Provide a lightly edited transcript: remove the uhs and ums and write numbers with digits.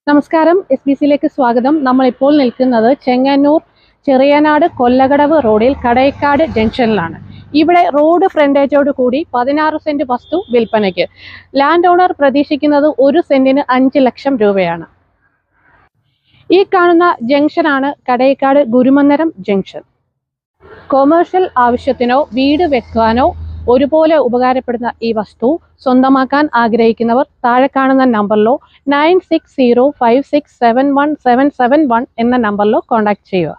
നമസ്കാരം, SBCയിലേക്ക് സ്വാഗതം. നമ്മളിപ്പോൾ നിൽക്കുന്നത് ചെങ്ങന്നൂർ ചെറിയനാട് കൊല്ലകടവ് റോഡിൽ കടയ്ക്കാട് ജംഗ്ഷനിലാണ്. ഇവിടെ റോഡ് ഫ്രണ്ടേജോട് കൂടി 16 സെന്റ് വസ്തു വിൽപ്പനയ്ക്ക്. ലാൻഡ് ഓണർ പ്രതീക്ഷിക്കുന്നത് 1 സെന്റിന് 5 ലക്ഷം രൂപയാണ്. ഈ കാണുന്ന ജംഗ്ഷനാണ് കടയ്ക്കാട് ഗുരുമന്ദിരം ജംഗ്ഷൻ. കൊമേഴ്ഷ്യൽ ആവശ്യത്തിനോ വീട് വെക്കാനോ ഒരുപോലെ ഉപകാരപ്പെടുന്ന ഈ വസ്തു സ്വന്തമാക്കാൻ ആഗ്രഹിക്കുന്നവർ താഴെ കാണുന്ന നമ്പറിലോ 9605671771 എന്ന നമ്പറിലോ കോൺടാക്ട് ചെയ്യുക.